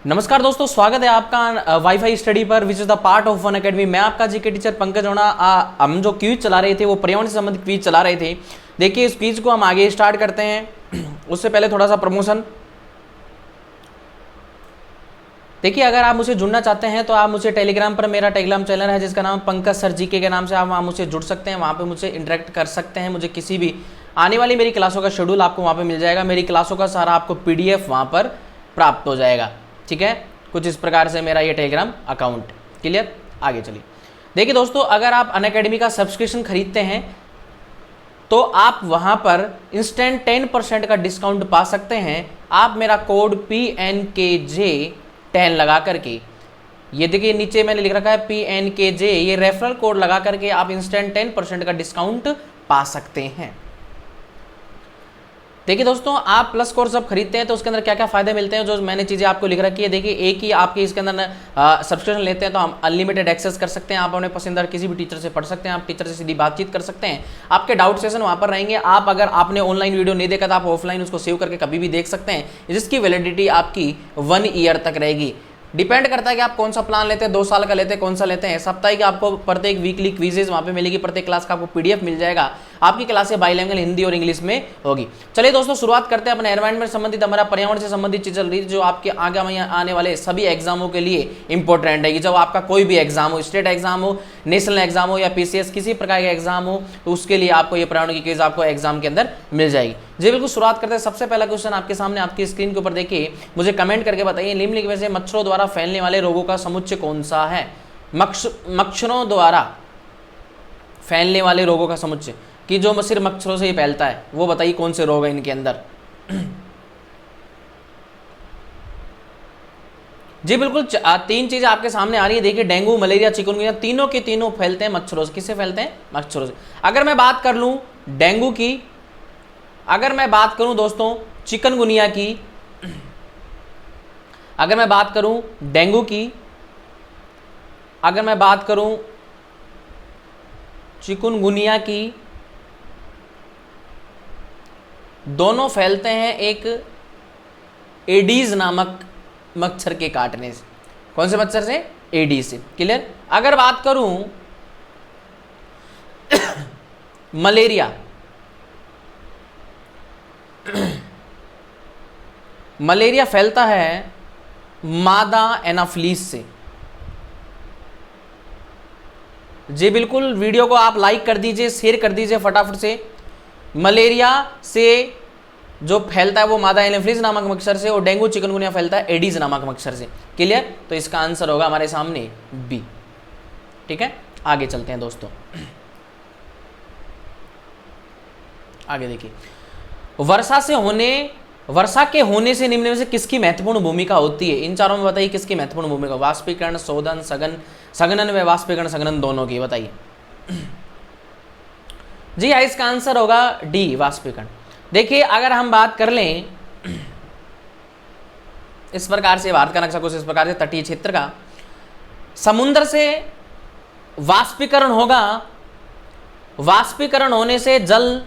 नमस्कार दोस्तों, स्वागत है आपका वाईफाई स्टडी पर which is the part of one academy. मैं आपका जीके टीचर पंकज ओणा। हम जो क्विज चला रहे थे वो पर्यावरण से संबंधित क्विज चला रहे थे। देखिए इस क्विज को हम आगे स्टार्ट करते हैं। उससे पहले थोड़ा सा प्रमोशन। देखिए अगर आप मुझसे जुड़ना चाहते हैं तो आप मुझे टेलीग्राम पर, मेरा टेलीग्राम चैनल है जिसका नाम पंकज सर जीके के नाम से, आप मुझसे जुड़ सकते हैं। वहाँ पे मुझसे इंटरेक्ट कर सकते हैं। मुझे किसी भी आने वाली मेरी क्लासों का शेड्यूल आपको वहाँ पे मिल जाएगा। मेरी क्लासों का सारा आपको PDF वहाँ पर प्राप्त हो जाएगा। ठीक है, कुछ इस प्रकार से मेरा ये टेलीग्राम अकाउंट। क्लियर, आगे चलिए। देखिए दोस्तों, अगर आप अनअकैडमी का सब्सक्रिप्शन खरीदते हैं तो आप वहां पर इंस्टेंट 10% का डिस्काउंट पा सकते हैं। आप मेरा कोड PNKJ10 लगा करके, ये देखिए नीचे मैंने लिख रखा है PNKJ, ये रेफरल कोड लगा करके आप इंस्टेंट 10% का डिस्काउंट पा सकते हैं। देखिए दोस्तों, आप प्लस कोर्स जब खरीदते हैं तो उसके अंदर क्या क्या फायदे मिलते हैं, जो मैंने चीज़ें आपको लिख रखी है। देखिए एक ही आपके इसके अंदर सब्सक्रिप्शन लेते हैं तो हम अनलिमिटेड एक्सेस कर सकते हैं। आप अपने पसंदीदा किसी भी टीचर से पढ़ सकते हैं। आप टीचर से सीधी बातचीत कर सकते हैं। आपके डाउट सेशन वहाँ पर रहेंगे। आप अगर आपने ऑनलाइन वीडियो नहीं देखा तो आप ऑफलाइन उसको सेव करके कभी भी देख सकते हैं, जिसकी वैलिडिटी आपकी 1 ईयर तक रहेगी। डिपेंड करता है कि आप कौन सा प्लान लेते हैं, 2 साल का लेते हैं, कौन सा लेते हैं। साप्ताहिक आपको प्रत्येक वीकली क्विजेज वहाँ पे मिलेगी। प्रत्येक क्लास का आपको PDF मिल जाएगा। आपकी क्लासें बाइलिंगुअल हिंदी और इंग्लिश में होगी। चलिए दोस्तों, शुरुआत करते हैं अपने एनवायरनमेंट संबंधित, हमारा पर्यावरण से संबंधित चीज चल रही है, जो आपके आगे आने वाले सभी एग्जामों के लिए इंपॉर्टेंट है। जब आपका कोई भी एग्जाम हो, स्टेट एग्जाम हो, नेशनल एग्जाम हो या PCS किसी प्रकार का एग्जाम हो, तो उसके लिए आपको ये पर्यावरण की क्विज आपको एग्जाम के अंदर मिल जाएगी। जी बिल्कुल, शुरुआत करते हैं। सबसे पहला क्वेश्चन आपके सामने, आपकी स्क्रीन के ऊपर देखिए। मुझे कमेंट करके बताइए, निम्नलिखित में से मच्छरों द्वारा फैलने वाले रोगों का समुच्चय कौन सा है? मच्छरों द्वारा फैलने वाले रोगों का समुच्चय, कि जो सिर्फ मच्छरों से ही फैलता है, वो बताइए कौन से रोग है इनके अंदर। जी बिल्कुल, 3 चीजें आपके सामने आ रही है। देखिए डेंगू, मलेरिया, चिकनगुनिया, तीनों के तीनों फैलते हैं मच्छरों से। किससे फैलते हैं? मच्छरों से। अगर मैं बात कर लूं डेंगू की, अगर मैं बात करूं दोस्तों चिकनगुनिया की, अगर मैं बात करूं डेंगू की, अगर मैं बात करूं चिकनगुनिया की, दोनों फैलते हैं एक एडीज नामक मच्छर के काटने से। कौन से मच्छर से? एडीज से। क्लियर। अगर बात करूं मलेरिया, मलेरिया फैलता है मादा एनाफ्लीस से। जी बिल्कुल, वीडियो को आप लाइक कर दीजिए, शेयर कर दीजिए फटाफट से। मलेरिया से जो फैलता है वो मादा एनाफ्लीस नामक मच्छर से, और डेंगू चिकनगुनिया फैलता है एडीज नामक मच्छर से। क्लियर। तो इसका आंसर होगा हमारे सामने B। ठीक है, आगे चलते हैं दोस्तों। आगे देखिए, वर्षा के होने से निम्न में से किसकी महत्वपूर्ण भूमिका होती है? इन चारों में बताइए किसकी महत्वपूर्ण भूमिका? वाष्पीकरण, शोधन, सघनन व वाष्पीकरण सघनन दोनों की बताइए। जी हाँ, इसका आंसर होगा D, वाष्पीकरण। देखिए अगर हम बात कर लें इस प्रकार से, भारत का नक्शा कुछ इस प्रकार से, तटीय क्षेत्र का, समुद्र से वाष्पीकरण होगा। वाष्पीकरण होने से जल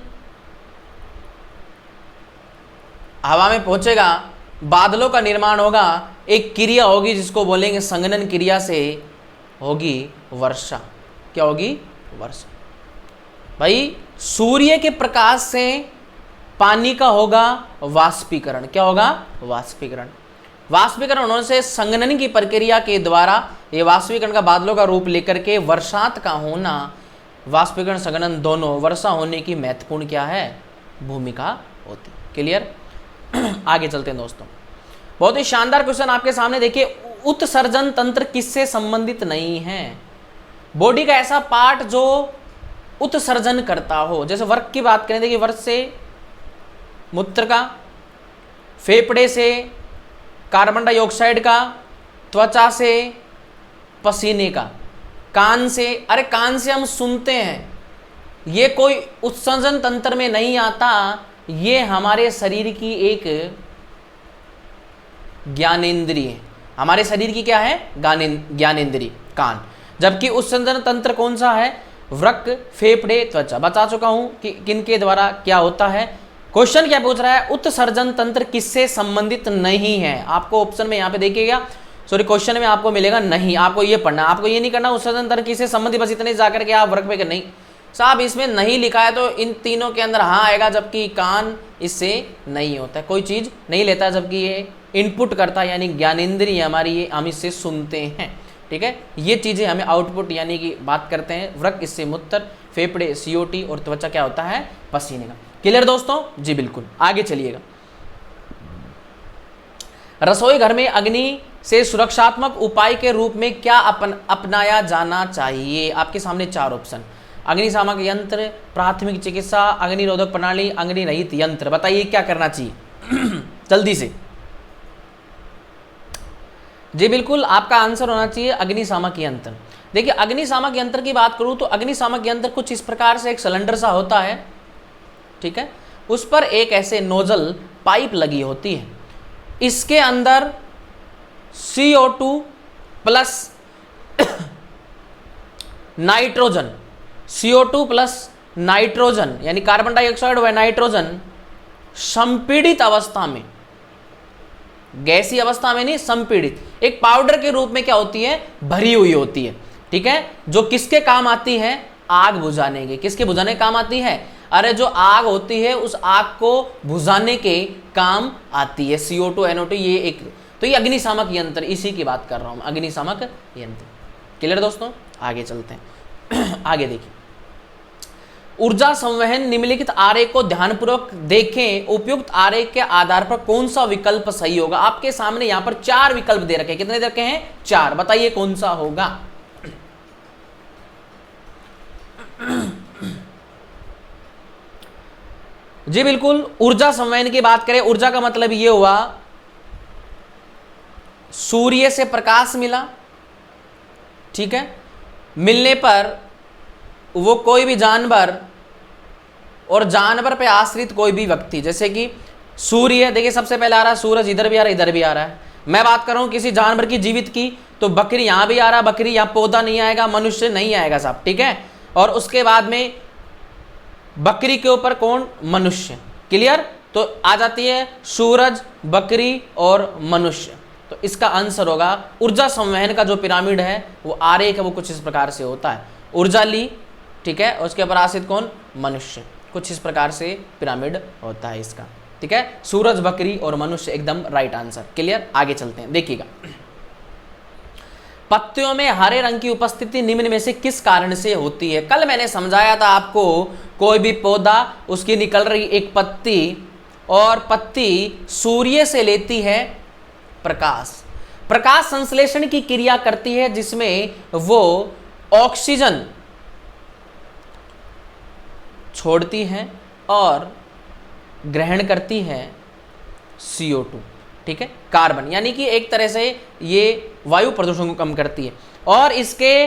हवा में पहुंचेगा, बादलों का निर्माण होगा, एक क्रिया होगी जिसको बोलेंगे संघनन क्रिया, से होगी वर्षा। क्या होगी? वर्षा। भाई सूर्य के प्रकाश से पानी का होगा वाष्पीकरण। क्या होगा? वाष्पीकरण। वाष्पीकरण होने से संघनन की प्रक्रिया के द्वारा ये वाष्पीकरण का बादलों का रूप लेकर के वर्षात का होना, वाष्पीकरण संघनन दोनों वर्षा होने की महत्वपूर्ण क्या है? भूमिका होती। क्लियर। आगे चलते हैं दोस्तों। बहुत ही शानदार क्वेश्चन आपके सामने। देखिए, उत्सर्जन तंत्र किससे संबंधित नहीं है? बॉडी का ऐसा पार्ट जो उत्सर्जन करता हो। जैसे वर्क की बात करें, देखिए वर्क से मूत्र का, फेफड़े से कार्बन डाइऑक्साइड का, त्वचा से पसीने का, कान से, अरे कान से हम सुनते हैं, ये कोई उत्सर्जन तंत्र में नहीं आता। ये हमारे शरीर की एक ज्ञानेंद्रिय है। हमारे शरीर की क्या है? ज्ञानेंद्रिय, कान। जबकि उत्सर्जन तंत्र कौन सा है? वृक्क, फेफड़े, त्वचा। बता चुका हूं कि किनके द्वारा क्या होता है। क्वेश्चन क्या पूछ रहा है, उत्सर्जन तंत्र किससे संबंधित नहीं है। आपको ऑप्शन में यहाँ पे देखिएगा, सॉरी क्वेश्चन में आपको मिलेगा नहीं, आपको ये पढ़ना, आपको ये नहीं करना उत्सर्जन तंत्र किससे संबंधित, बस इतने जाकर के आप वर्क पे नहीं साहब इसमें नहीं लिखा है तो इन तीनों के अंदर हाँ आएगा, जबकि कान इससे नहीं होता है, कोई चीज नहीं लेता जबकि ये इनपुट करता है, यानी ज्ञानेंद्रिय हमारी ये हम इससे सुनते हैं। ठीक है, ये चीजें हमें आउटपुट यानी कि बात करते हैं, वृक इससे मूत्र, फेफड़े सीओटी और त्वचा क्या होता है पसीने का। क्लियर दोस्तों, जी बिल्कुल। आगे चलिएगा, रसोई घर में अग्नि से सुरक्षात्मक उपाय के रूप में क्या अपनाया जाना चाहिए। आपके सामने चार ऑप्शन, अग्निशामक यंत्र, प्राथमिक चिकित्सा, अग्निरोधक प्रणाली, अग्नि रहित यंत्र। बताइए क्या करना चाहिए जल्दी से। जी बिल्कुल, आपका आंसर होना चाहिए अग्निशामक यंत्र। देखिए अग्निशामक यंत्र की बात करूं तो अग्निशामक यंत्र कुछ इस प्रकार से एक सिलेंडर सा होता है, ठीक है, उस पर एक ऐसे नोजल पाइप लगी होती है, इसके अंदर CO2 plus nitrogen, CO2 plus nitrogen यानी कार्बन डाइऑक्साइड व नाइट्रोजन संपीड़ित अवस्था में, गैसीय अवस्था में नहीं, संपीड़ित, एक पाउडर के रूप में क्या होती है, भरी हुई होती है। ठीक है, जो किसके काम आती है, आग बुझाने के। किसके बुझाने के काम आती है, अरे जो आग होती है उस आग को बुझाने के काम आती है, CO2 NO2 ये एक, तो ये अग्निशामक यंत्र, इसी की बात कर रहा हूं, अग्निशामक यंत्र। क्लियर दोस्तों, आगे चलते हैं। आगे देखिए, ऊर्जा संवहन निम्नलिखित आरेख को ध्यानपूर्वक देखें, उपयुक्त आरेख के आधार पर कौन सा विकल्प सही होगा। आपके सामने यहां पर चार विकल्प दे रखे हैं, कितने दे रखे हैं, चार। बताइए कौन सा होगा। जी बिल्कुल, ऊर्जा संवहन की बात करें, ऊर्जा का मतलब यह हुआ सूर्य से प्रकाश मिला, ठीक है, मिलने पर वो कोई भी जानवर और जानवर पे आश्रित कोई भी व्यक्ति, जैसे कि सूर्य, देखिए सबसे पहले आ रहा है सूरज, इधर भी आ रहा है, इधर भी आ रहा है। मैं बात कर रहा हूं किसी जानवर की, जीवित की, तो बकरी यहां भी आ रहा है, बकरी यहां, पौधा नहीं आएगा, मनुष्य नहीं आएगा साहब, ठीक है। और उसके बाद में बकरी के ऊपर कौन, मनुष्य। क्लियर, तो आ जाती है सूरज, बकरी और मनुष्य। तो इसका आंसर होगा ऊर्जा संवहन का जो पिरामिड है, वो आरेख है, वो कुछ इस प्रकार से होता है। ऊर्जा ली, ठीक है, और उसके ऊपर आश्रित कौन, मनुष्य। कुछ इस प्रकार से पिरामिड होता है इसका, ठीक है। सूरज, बकरी और मनुष्य, एकदम राइट आंसर। क्लियर, आगे चलते हैं। देखिएगा, पत्तियों में हरे रंग की उपस्थिति निम्न में से किस कारण से होती है। कल मैंने समझाया था आपको, कोई भी पौधा, उसकी निकल रही एक पत्ती, और पत्ती सूर्य से लेती है प्रकाश, प्रकाश संश्लेषण की क्रिया करती है, जिसमें वो ऑक्सीजन छोड़ती है और ग्रहण करती है CO2, ठीक है, कार्बन, यानी कि एक तरह से ये वायु प्रदूषण को कम करती है। और इसके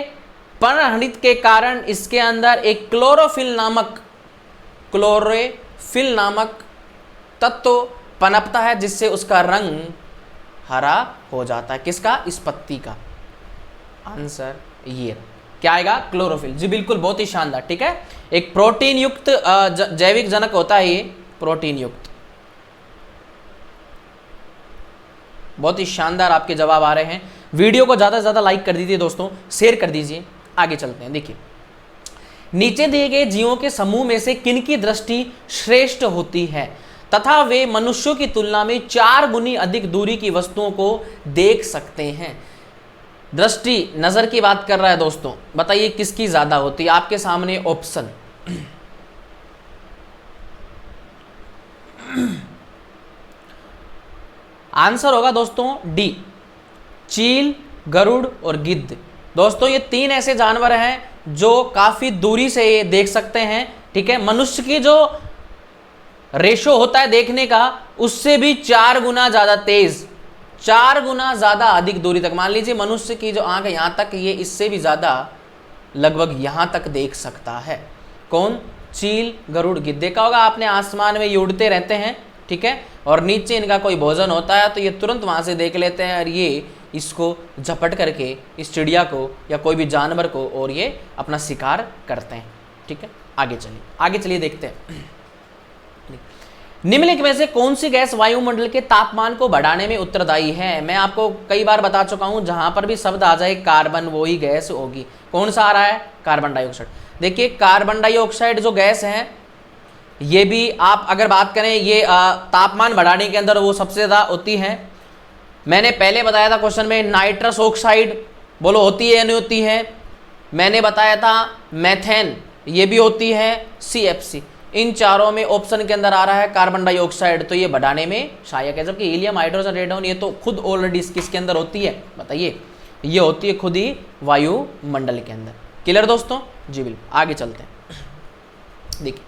पर्णहरित के कारण इसके अंदर एक क्लोरोफिल नामक तत्व पनपता है, जिससे उसका रंग हरा हो जाता है। किसका, इस पत्ती का। आंसर ये क्या आएगा, क्लोरोफिल। जी बिल्कुल, बहुत ही शानदार, ठीक है। एक प्रोटीन युक्त जैविक जनक होता है ये, प्रोटीन युक्त। बहुत ही शानदार आपके जवाब आ रहे हैं। वीडियो को ज्यादा से ज्यादा लाइक कर दीजिए दोस्तों, शेयर कर दीजिए। आगे चलते हैं। देखिए, नीचे दिए गए जीवों के समूह में से किनकी दृष्टि श्रेष्ठ होती है तथा वे मनुष्यों की तुलना में 4 गुनी अधिक दूरी की वस्तुओं को देख सकते हैं। दृष्टि, नजर की बात कर रहा है दोस्तों, बताइए किसकी ज्यादा होती है। आपके सामने ऑप्शन, आंसर होगा दोस्तों डी, चील, गरुड़ और गिद्ध। दोस्तों ये 3 ऐसे जानवर हैं जो काफी दूरी से ये देख सकते हैं, ठीक है। मनुष्य की जो रेशो होता है देखने का, उससे भी 4 गुना ज्यादा तेज, 4 गुना ज्यादा अधिक दूरी तक। मान लीजिए मनुष्य की जो आंख है यहां तक, ये इससे भी ज्यादा लगभग यहां तक देख सकता है। कौन, चील, गरुड़, गिद्ध। देखा होगा आपने, आसमान में ये उड़ते रहते हैं, ठीक है, और नीचे इनका कोई भोजन होता है तो ये तुरंत वहां से देख लेते हैं, और ये इसको झपट करके इस चिड़िया को या कोई भी जानवर को, और ये अपना शिकार करते हैं, ठीक है। आगे चलिए देखते हैं। निम्नलिखित में से कौन सी गैस वायुमंडल के तापमान को बढ़ाने में उत्तरदायी है? मैं आपको कई बार बता चुका हूं, जहां पर भी शब्द आ जाए कार्बन वो ही गैस होगी। कौन सा आ रहा है? Carbon dioxide. देखिए कार्बन डाइऑक्साइड जो गैस है, ये भी आप अगर बात करें, ये तापमान बढ़ाने के अंदर वो सबसे ज़्यादा होती है। मैंने पहले बताया था क्वेश्चन में नाइट्रस ऑक्साइड, बोलो होती है या नहीं होती है? मैंने बताया था मेथेन, ये भी होती है, CFC। इन चारों में ऑप्शन के अंदर आ रहा है कार्बन डाइऑक्साइड, तो ये बढ़ाने में सहायक है। जबकि हीलियम, हाइड्रोजन, रेडॉन ये तो खुद ऑलरेडी किसके अंदर होती है बताइए? ये होती है खुद ही वायुमंडल के अंदर। क्लियर दोस्तों? जी बिल्कुल। आगे चलते हैं। देखिए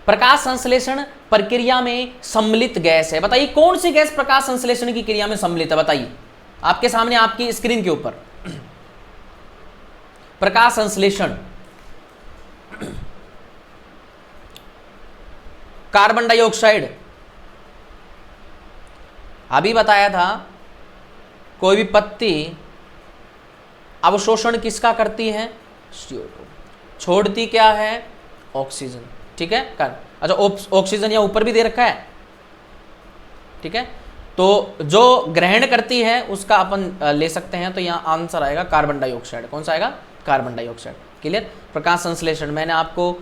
प्रकाश संश्लेषण प्रक्रिया में सम्मिलित गैस है, बताइए कौन सी गैस प्रकाश संश्लेषण की क्रिया में सम्मिलित है? बताइए, आपके सामने आपकी स्क्रीन के ऊपर प्रकाश संश्लेषण, कार्बन डाइऑक्साइड, अभी बताया था कोई भी पत्ती अवशोषण किसका करती है? CO2। छोड़ती क्या है? ऑक्सीजन। ठीक है, कर अच्छा ऑक्सीजन यहाँ ऊपर भी दे रखा है। ठीक है, तो जो ग्रहण करती है उसका अपन ले सकते हैं, तो यहाँ आंसर आएगा कार्बन डाइऑक्साइड। कौन सा आएगा? Carbon dioxide. क्लियर? प्रकाश संश्लेषण मैंने आपको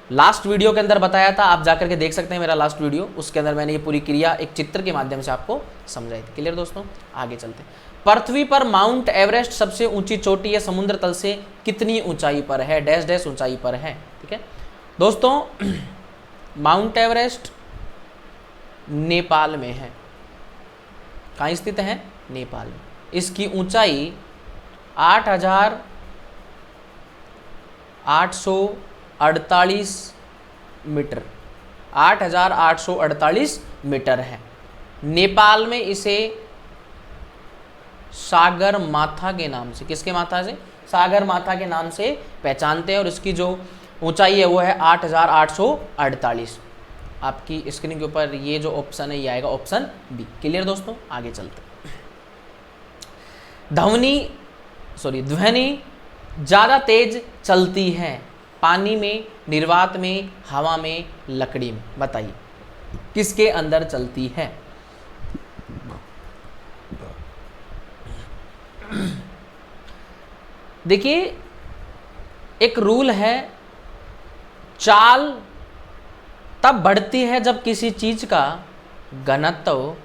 लास्ट वीडियो के अंदर बताया था, आप जाकर के देख सकते हैं मेरा लास्ट वीडियो, उसके अंदर मैंने ये पूरी क्रिया एक चित्र के माध्यम से आपको समझाई थी। क्लियर दोस्तों? आगे चलते हैं। पृथ्वी पर माउंट एवरेस्ट सबसे ऊंची चोटी है, समुद्र तल से कितनी ऊंचाई पर है? डैश डैश ऊंचाई पर है। ठीक है दोस्तों, माउंट एवरेस्ट नेपाल में है। कहाँ स्थित है? नेपाल में। इसकी ऊंचाई 8,848 मीटर, 8,848 मीटर है। नेपाल में इसे सागर माथा के नाम से, किसके माथा से? सागर माथा के नाम से पहचानते हैं, और इसकी जो ऊंचाई है वो है 8,848। आपकी स्क्रीन के ऊपर ये जो ऑप्शन है ये आएगा ऑप्शन बी। क्लियर दोस्तों? आगे चलते हैं। ध्वनि ज़्यादा तेज चलती है पानी में, निर्वात में, हवा में, लकड़ी में? बताइए किसके अंदर चलती है? देखिए एक रूल है, चाल तब बढ़ती है जब किसी चीज का घनत्व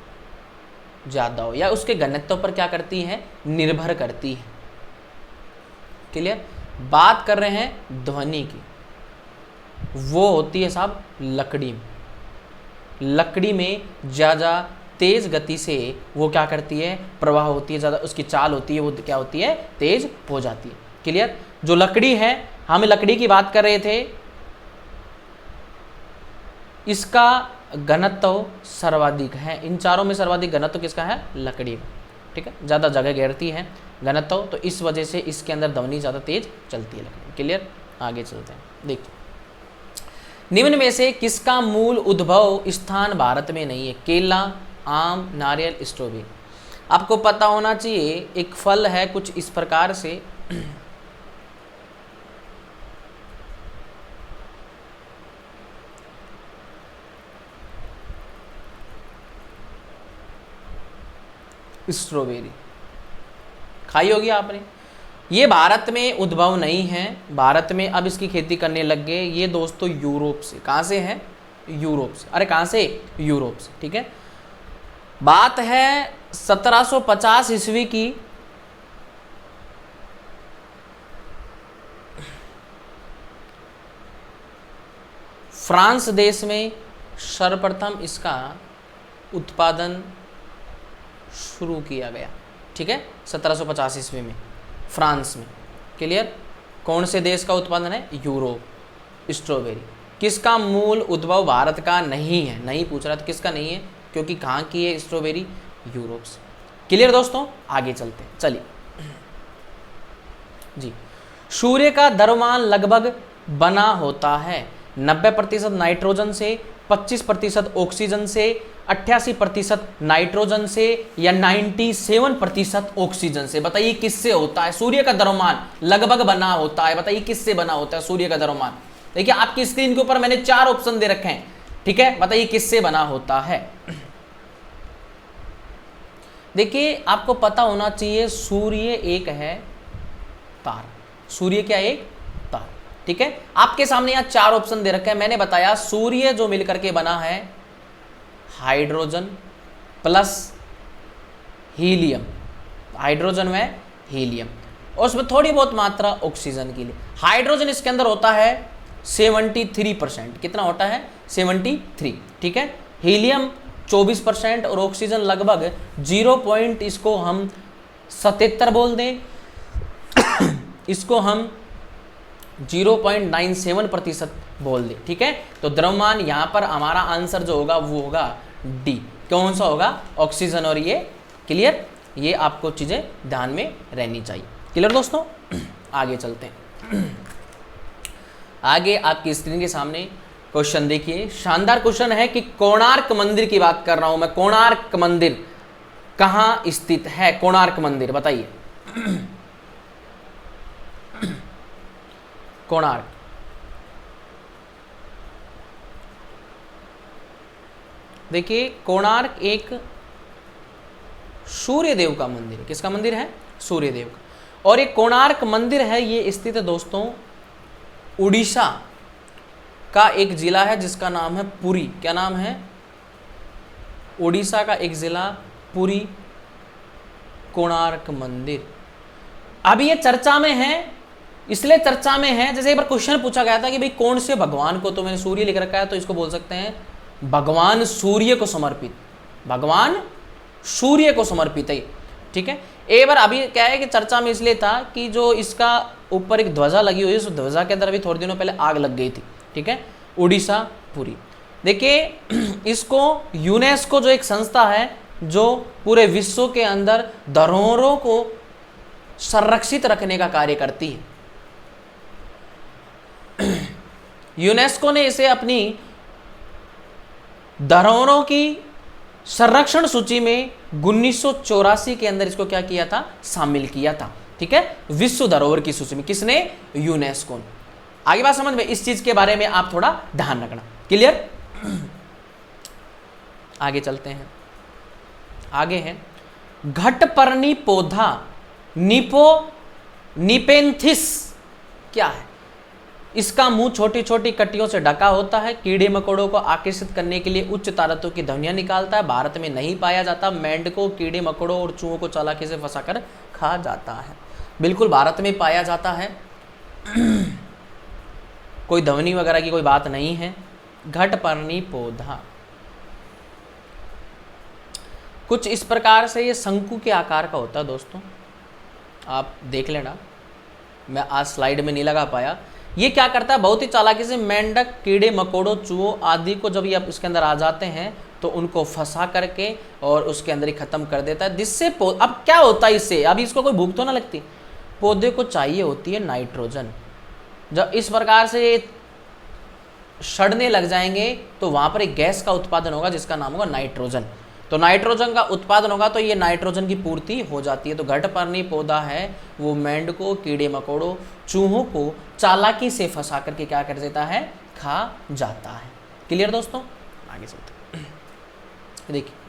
ज्यादा हो, या उसके घनत्व पर क्या करती है? निर्भर करती है। क्लियर? बात कर रहे हैं ध्वनि की, वो होती है साहब लकड़ी में। लकड़ी में ज़्यादा तेज गति से वो क्या करती है? प्रवाह होती है, ज़्यादा उसकी चाल होती है, वो क्या होती है? तेज हो जाती है। क्लियर? जो लकड़ी है, हम लकड़ी की बात कर रहे थे, इसका घनत्व सर्वाधिक है। इन चारों में सर्वाधिक घनत्व किसका है? लकड़ी का। ठीक है, ज़्यादा जगह घेरती है घनत्व, तो इस वजह से इसके अंदर ध्वनि ज़्यादा तेज चलती है लकड़ी। क्लियर? आगे चलते हैं। देखिए निम्न में से किसका मूल उद्भव स्थान भारत में नहीं है? केला, आम, नारियल, स्ट्रॉबेरी। आपको पता होना चाहिए एक फल है कुछ इस प्रकार से, स्ट्रॉबेरी खाई होगी आपने। ये भारत में उद्भव नहीं है, भारत में अब इसकी खेती करने लग गए ये दोस्तों यूरोप से। कहाँ से है? यूरोप से। अरे कहाँ से? यूरोप से। ठीक है, बात है 1750 ईस्वी की। फ्रांस देश में सर्वप्रथम इसका उत्पादन शुरू किया गया। ठीक है, 1750 ईस्वी में फ्रांस में। क्लियर? कौन से देश का उत्पादन है? यूरोप। स्ट्रॉबेरी किसका मूल उद्भव भारत का नहीं है? नहीं पूछ रहा था किसका नहीं है, क्योंकि कहाँ की है स्ट्रॉबेरी? यूरोप से। क्लियर दोस्तों? आगे चलते हैं। चलिए जी, सूर्य का द्रव्यमान लगभग बना होता है 90% नाइट्रोजन से, 25% ऑक्सीजन से, 88% नाइट्रोजन से, या 97% ऑक्सीजन से? बताइए किससे होता है? सूर्य का द्रव्यमान लगभग बना होता है, बताइए किससे बना होता है सूर्य का द्रव्यमान? देखिए आपकी स्क्रीन के ऊपर मैंने 4 ऑप्शन दे रखे हैं, ठीक है, बताइए किससे बना होता है। देखिए आपको पता होना चाहिए सूर्य एक है तार, सूर्य क्या एक तार, ठीक है। आपके सामने यहाँ 4 ऑप्शन दे रखे हैं, मैंने बताया सूर्य जो मिलकर के बना है हाइड्रोजन प्लस हीलियम, हाइड्रोजन में हीलियम, और उसमें थोड़ी बहुत मात्रा ऑक्सीजन की लिए। हाइड्रोजन इसके अंदर होता है 73%, कितना होता है 73, ठीक है। हीलियम 24% और ऑक्सीजन लगभग 0. इसको हम 77 बोल दें, इसको हम 0.97% बोल दें, ठीक है। तो द्रव्यमान यहाँ पर हमारा आंसर जो होगा वो होगा डी। कौन सा होगा, ऑक्सीजन। और ये क्लियर, ये आपको चीजें ध्यान में रहनी चाहिए। क्लियर दोस्तों, आगे चलते हैं। आगे आपकी स्क्रीन के सामने क्वेश्चन देखिए, शानदार क्वेश्चन है कि कोणार्क मंदिर की बात कर रहा हूं मैं। कोणार्क मंदिर कहां स्थित है, कोणार्क मंदिर बताइए। कोणार्क, देखिए कोणार्क एक सूर्य देव का मंदिर है। किसका मंदिर है, सूर्य देव का। और ये कोणार्क मंदिर है, ये स्थित है दोस्तों उड़ीसा का एक जिला है जिसका नाम है पुरी। क्या नाम है, उड़ीसा का एक जिला पुरी, कोणार्क मंदिर। अभी ये चर्चा में है, इसलिए चर्चा में है, जैसे एक बार क्वेश्चन पूछा गया था कि भाई कौन से भगवान को, तो मैंने सूर्य लिख रखा है तो इसको बोल सकते हैं भगवान सूर्य को समर्पित, भगवान सूर्य को समर्पित है, ठीक है। एक बार अभी क्या है कि चर्चा में इसलिए था कि जो इसका ऊपर एक ध्वजा लगी हुई है, उस ध्वजा के अंदर अभी थोड़े दिनों पहले आग लग गई थी, ठीक है। उड़ीसा पुरी, देखिए इसको यूनेस्को जो एक संस्था है जो पूरे विश्व के अंदर धरोहरों को संरक्षित रखने का कार्य करती है, यूनेस्को ने इसे अपनी धरोहरों की संरक्षण सूची में 1984 के अंदर इसको क्या किया था, शामिल किया था, ठीक है, विश्व धरोहर की सूची में। किसने, यूनेस्को ने। आगे बात समझ में, इस चीज के बारे में आप थोड़ा ध्यान रखना। क्लियर, आगे चलते हैं। आगे है घटपर्णी पौधा निपेंथिस क्या है। इसका मुंह छोटी छोटी कटियों से ढका होता है, कीड़े मकोड़ों को आकर्षित करने के लिए उच्च तारतों की ध्वनियां निकालता है। भारत में नहीं पाया जाता। मेंढकों, कीड़े मकोड़ों और चूहों को चालाकी से फंसाकर खा जाता है। बिल्कुल भारत में पाया जाता है, कोई ध्वनि वगैरह की कोई बात नहीं है। घटपर्णी पौधा कुछ इस प्रकार से ये शंकु के आकार का होता है दोस्तों, आप देख लेना, मैं आज स्लाइड में नहीं लगा पाया। ये क्या करता है, बहुत ही चालाकी से मेंढक, कीड़े मकोड़ों, चूहों आदि को जब ये इसके अंदर आ जाते हैं तो उनको फंसा करके और उसके अंदर ही खत्म कर देता है, जिससे अब क्या होता है इससे, अभी इसको कोई भूख तो ना लगती, पौधे को चाहिए होती है नाइट्रोजन। जब इस प्रकार से ये सड़ने लग जाएंगे तो वहाँ पर एक गैस का उत्पादन होगा जिसका नाम होगा नाइट्रोजन। तो नाइट्रोजन का उत्पादन होगा तो ये नाइट्रोजन की पूर्ति हो जाती है। तो घटपर्णी पौधा है वो मेंढकों, कीड़े मकोड़ों, चूहों को चालाकी से फंसा करके क्या कर देता है, खा जाता है। क्लियर दोस्तों, आगे चलते हैं। देखिए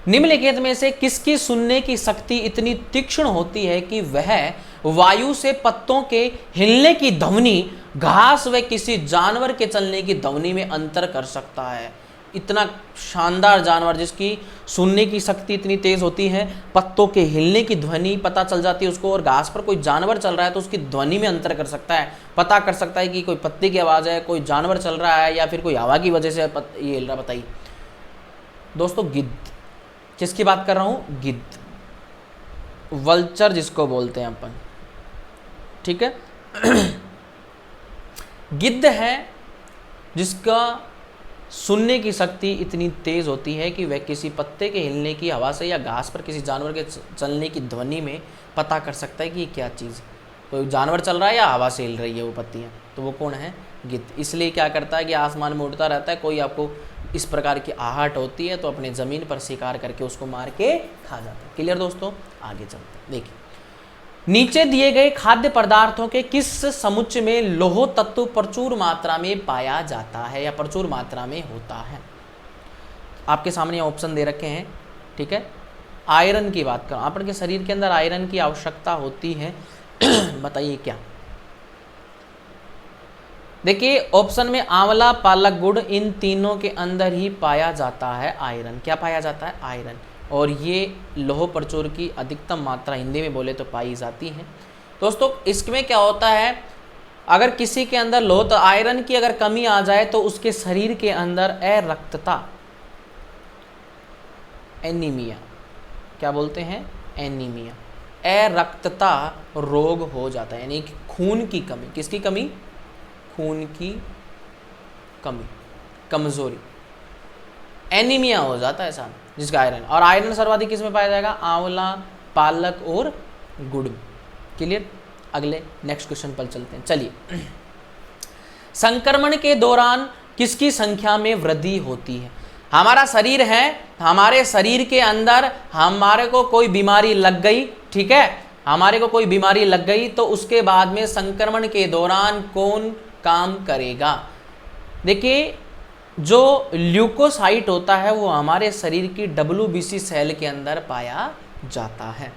निम्नलिखित में से किसकी सुनने की शक्ति इतनी तीक्ष्ण होती है कि वह वायु से पत्तों के हिलने की ध्वनि, घास व किसी जानवर के चलने की ध्वनि में अंतर कर सकता है। इतना शानदार जानवर जिसकी सुनने की शक्ति इतनी तेज होती है, पत्तों के हिलने की ध्वनि पता चल जाती है उसको, और घास पर कोई जानवर चल रहा है तो उसकी ध्वनि में अंतर कर सकता है, पता कर सकता है कि कोई पत्ते की आवाज़ है, कोई जानवर चल रहा है या फिर कोई हवा की वजह से ये हिल रहा। बताइए दोस्तों, गिद्ध, किसकी बात कर रहा हूँ, गिद्ध, वल्चर जिसको बोलते हैं अपन, ठीक है। गिद्ध है जिसका सुनने की शक्ति इतनी तेज होती है कि वह किसी पत्ते के हिलने की हवा से या घास पर किसी जानवर के चलने की ध्वनि में पता कर सकता है कि ये क्या चीज़ है, कोई जानवर चल रहा है या हवा से हिल रही है वो पत्तियाँ, तो वो कौन है, गिद्ध। इसलिए क्या करता है कि आसमान में उड़ता रहता है, कोई आपको इस प्रकार की आहट होती है तो अपने ज़मीन पर शिकार करके उसको मार के खा जाता है। क्लियर दोस्तों, आगे चलते हैं। देखिए नीचे दिए गए खाद्य पदार्थों के किस समुच्चय में लौह तत्व प्रचुर मात्रा में पाया जाता है या प्रचुर मात्रा में होता है? आपके सामने ऑप्शन दे रखे हैं, ठीक है। आयरन की बात करो, अपन के शरीर के अंदर आयरन की आवश्यकता होती है बताइए क्या? देखिए ऑप्शन में आंवला, पालक, गुड़, इन तीनों के अंदर ही पाया जाता है आयरन। क्या पाया जाता है? आयरन। और ये लौह प्रचुर की अधिकतम मात्रा हिंदी में बोले तो पाई जाती है। दोस्तों इसमें क्या होता है, अगर किसी के अंदर लौह तो आयरन की अगर कमी आ जाए तो उसके शरीर के अंदर अरक्तता, एनीमिया, क्या बोलते हैं? एनीमिया, अरक्तता रोग हो जाता है, यानी कि खून की कमी। किसकी कमी? खून की कमी, कमजोरी, एनीमिया हो जाता है साहब, जिसका आयरन। और आयरन सर्वाधिक किस में पाया जाएगा? आंवला, पालक और गुड़ में। क्लियर? अगले नेक्स्ट क्वेश्चन पर चलते हैं। चलिए, संक्रमण के दौरान किसकी संख्या में वृद्धि होती है? हमारा शरीर है, हमारे शरीर के अंदर हमारे को कोई बीमारी लग गई, ठीक है, हमारे को कोई बीमारी लग गई तो उसके बाद में संक्रमण के दौरान कौन काम करेगा? देखिए जो ल्यूकोसाइट होता है वो हमारे शरीर की WBC सेल के अंदर पाया जाता है।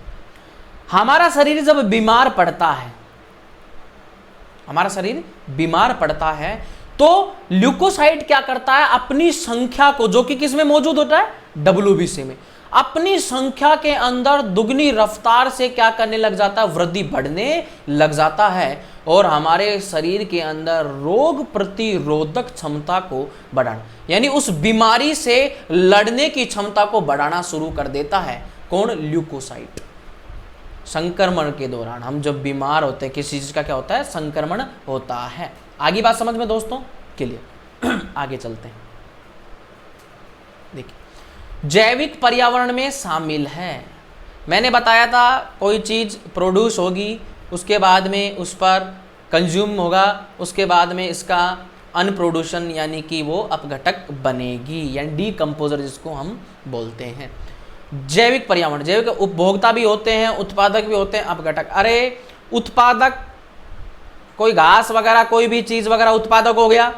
हमारा शरीर जब बीमार पड़ता है, हमारा शरीर बीमार पड़ता है तो ल्यूकोसाइट क्या करता है? अपनी संख्या को, जो कि किस में मौजूद होता है? WBC में, अपनी संख्या के अंदर दुगनी रफ्तार से क्या करने लग जाता है? वृद्धि बढ़ने लग जाता है और हमारे शरीर के अंदर रोग प्रतिरोधक क्षमता को बढ़ाना, यानी उस बीमारी से लड़ने की क्षमता को बढ़ाना शुरू कर देता है। कौन? ल्यूकोसाइट। संक्रमण के दौरान हम जब बीमार होते हैं, किसी चीज का क्या होता है? संक्रमण होता है। आगे बात समझ में दोस्तों? क्लियर? आगे चलते हैं। देखिए जैविक पर्यावरण में शामिल है, मैंने बताया था कोई चीज प्रोड्यूस होगी, उसके बाद में उस पर कंज्यूम होगा, उसके बाद में इसका अनप्रोड्यूशन यानी कि वो अपघटक बनेगी, यानी डीकम्पोजर जिसको हम बोलते हैं। जैविक पर्यावरण, जैविक उपभोक्ता भी होते हैं, उत्पादक भी होते हैं, अपघटक। अरे उत्पादक कोई घास वगैरह, कोई भी चीज़ वगैरह उत्पादक हो गया,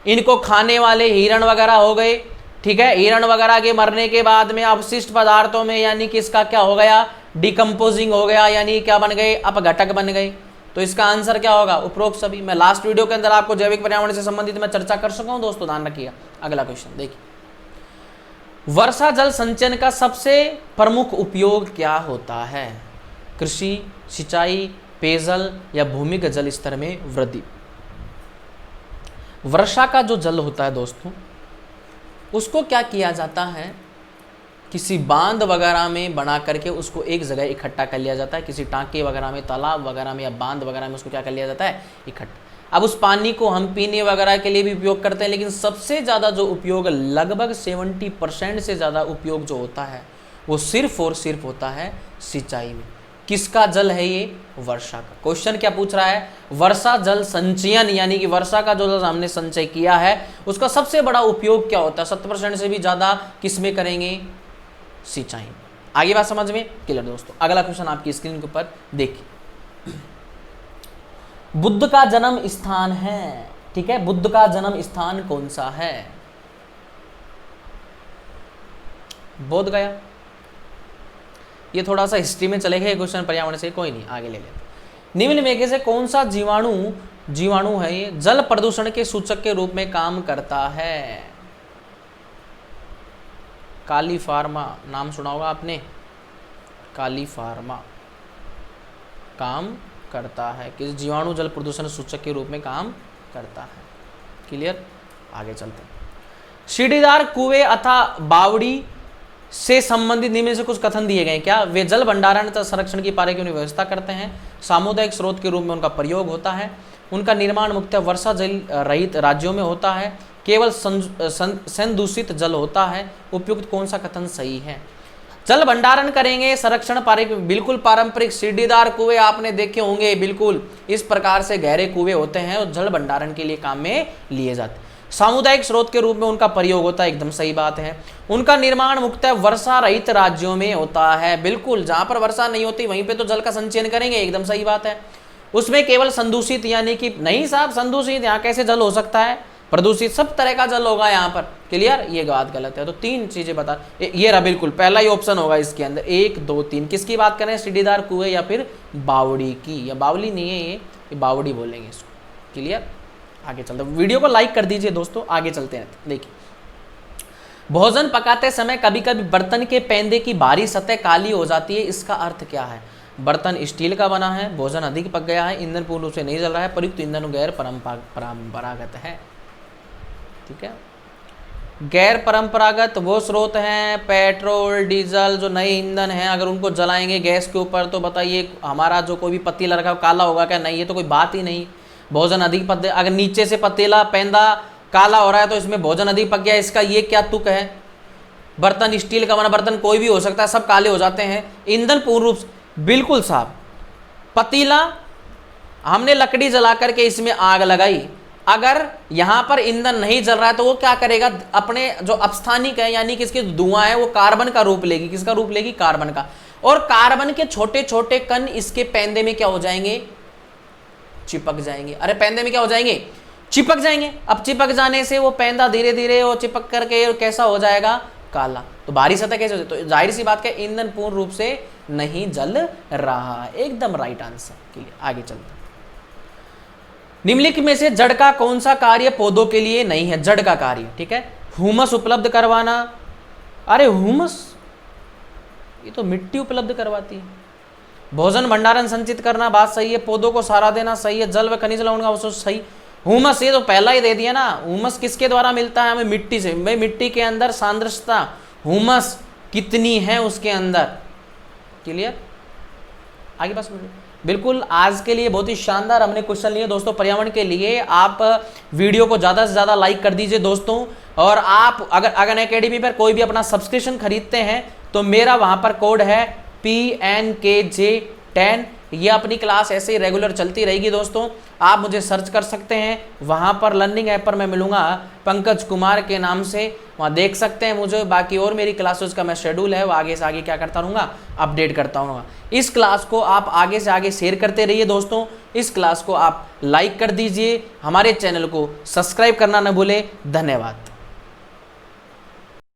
इनको खाने वाले हिरण वगैरह हो गए, ठीक है। हिरण वगैरह के मरने के बाद में अवशिष्ट पदार्थों में यानी कि इसका क्या हो गया? डिकम्पोजिंग हो गया, यानी क्या बन गए? अपघटक बन गए। तो इसका आंसर क्या होगा? उपरोक्त सभी। मैं लास्ट वीडियो के अंदर आपको जैविक पर्यावरण से संबंधित मैं चर्चा कर सका हूं दोस्तों, ध्यान रखिएगा। अगला क्वेश्चन देखिए, वर्षा जल संचयन का सबसे प्रमुख उपयोग क्या होता है? कृषि, सिंचाई, पेयजल या भूमिगत जल स्तर में वृद्धि। वर्षा का जो जल होता है दोस्तों, उसको क्या किया जाता है? किसी बांध वगैरह में बना करके उसको एक जगह इकट्ठा कर लिया जाता है, किसी टांके वगैरह में, तालाब वगैरह में या बांध वगैरह में उसको क्या कर लिया जाता है? इकट्ठा। अब उस पानी को हम पीने वगैरह के लिए भी उपयोग करते हैं, लेकिन सबसे ज़्यादा जो उपयोग, लगभग 70% से ज़्यादा उपयोग जो होता है वो सिर्फ और सिर्फ होता है सिंचाई में। किसका जल है ये? वर्षा का। क्वेश्चन क्या पूछ रहा है? वर्षा जल संचयन, यानी कि वर्षा का जो जल हमने संचय किया है उसका सबसे बड़ा उपयोग क्या होता है? 70% से भी ज़्यादा किस में करेंगे? सिंचाई। आगे बात समझ में? क्लियर दोस्तों? अगला क्वेश्चन आपकी स्क्रीन के ऊपर देखिए, बुद्ध का जन्म स्थान है, ठीक है, बुद्ध का जन्म स्थान कौन सा है? बोध गया। ये थोड़ा सा हिस्ट्री में चले गए क्वेश्चन पर्यावरण से, कोई नहीं, आगे ले लेते। निम्न में से कौन सा जीवाणु है ये जल प्रदूषण के सूचक के रूप में काम करता है? काली फार्मा, नाम सुना होगा आपने, काली फार्मा काम करता है। किस जीवाणु जल प्रदूषण सूचक के रूप में काम करता है? क्लियर? आगे चलते हैं। सीढ़ीदार कुएं अथवा बावड़ी से संबंधित निम्न से कुछ कथन दिए गए क्या? वे जल भंडारण तथा संरक्षण की पारे की व्यवस्था करते हैं, सामुदायिक स्रोत के रूप में उनका प्रयोग होता है, उनका निर्माण मुख्यतः वर्षा जल रहित राज्यों में होता है, केवल संदूषित जल होता है। उपयुक्त कौन सा कथन सही है? जल भंडारण करेंगे, संरक्षण बिल्कुल पारंपरिक सीढ़ीदार कुएं आपने देखे होंगे, बिल्कुल इस प्रकार से गहरे कुएं होते हैं और जल भंडारण के लिए काम में लिए जाते हैं। सामुदायिक स्रोत के रूप में उनका प्रयोग होता है, एकदम सही बात है। उनका निर्माण मुख्यतः वर्षा रहित राज्यों में होता है, बिल्कुल, जहां पर वर्षा नहीं होती वहीं पे तो जल का संचयन करेंगे, एकदम सही बात है। उसमें केवल संदूषित यानी कि नहीं साहब, संदूषित यहाँ कैसे जल हो सकता है, प्रदूषित सब तरह का जल होगा यहाँ पर, क्लियर, ये बात गलत है। तो 3 चीजें बता, ये रहा बिल्कुल पहला ही ऑप्शन होगा इसके अंदर, 1 2 3। किसकी बात करें, सीढ़ीदार कुएं या फिर बावड़ी की, या बावली नहीं है ये बावड़ी बोलेंगे इसको, क्लियर। आगे चलते, वीडियो को लाइक कर दीजिए दोस्तों, आगे चलते हैं। देखिए, भोजन पकाते समय कभी कभी बर्तन के पेंदे की बाहरी सतह काली हो जाती है, इसका अर्थ क्या है। बर्तन स्टील का बना है, भोजन अधिक पक गया है, ईंधन पूर्ण रूप से नहीं जल रहा है, प्रयुक्त ईंधन गैर परंपरागत है, ठीक है। गैर परंपरागत वो स्रोत हैं पेट्रोल डीजल, जो नए ईंधन हैं, अगर उनको जलाएंगे गैस के ऊपर तो बताइए हमारा जो कोई भी पतीला रखा काला होगा क्या, नहीं, ये तो कोई बात ही नहीं। भोजन अधिक पक, अगर नीचे से पतीला पेंदा काला हो रहा है तो इसमें भोजन अधिक पक गया, इसका ये क्या तुक है। बर्तन स्टील का बना, बर्तन कोई भी हो सकता है, सब काले हो जाते हैं। ईंधन पूर्ण रूप से, बिल्कुल साहब, पतीला हमने लकड़ी जला करके इसमें आग लगाई, अगर यहां पर ईंधन नहीं जल रहा है तो वो क्या करेगा, अपने जो अपस्थानिक है यानी कि इसके धुआं है वो कार्बन का रूप लेगी, किसका रूप लेगी, कार्बन का। और कार्बन के छोटे छोटे कण इसके पेंदे में क्या हो जाएंगे, चिपक जाएंगे। अरे पेंदे में क्या हो जाएंगे, चिपक जाएंगे। अब चिपक जाने से वो पेंदा धीरे धीरे वो चिपक करके कैसा हो जाएगा, काला। तो बाहरी सतह कैसे हो जाए, तो जाहिर सी बात है ईंधन पूर्ण रूप से नहीं जल रहा है, एकदम राइट आंसर के लिए। आगे चलते, निम्नलिखित में से जड़ का कौन सा कार्य पौधों के लिए नहीं है, जड़ का कार्य, ठीक है। हुमस उपलब्ध करवाना, अरे हुमस ये तो मिट्टी उपलब्ध करवाती है। भोजन भंडारण संचित करना, बात सही है। पौधों को सहारा देना, सही है। जल व खनिज लवण वो सही। हुमस ये तो पहला ही दे दिया ना, हुमस किसके द्वारा मिलता है हमें, मिट्टी से। भाई मिट्टी के अंदर सांद्रता हुमस कितनी है उसके अंदर, क्लियर। आगे बस बिल्कुल, आज के लिए बहुत ही शानदार हमने क्वेश्चन लिए दोस्तों पर्यावरण के लिए। आप वीडियो को ज़्यादा से ज़्यादा लाइक कर दीजिए दोस्तों। और आप अगर अनअकैडमी पर कोई भी अपना सब्सक्रिप्शन खरीदते हैं तो मेरा वहाँ पर कोड है PNKJ10। ये अपनी क्लास ऐसे ही रेगुलर चलती रहेगी दोस्तों। आप मुझे सर्च कर सकते हैं, वहाँ पर लर्निंग ऐप पर मैं मिलूंगा पंकज कुमार के नाम से, वहाँ देख सकते हैं मुझे। बाकी और मेरी क्लासेस का मैं शेड्यूल है वो आगे से आगे क्या करता रहूँगा, अपडेट करता रहूँगा। इस क्लास को आप आगे से आगे शेयर करते रहिए दोस्तों। इस क्लास को आप लाइक कर दीजिए, हमारे चैनल को सब्सक्राइब करना न भूलें। धन्यवाद।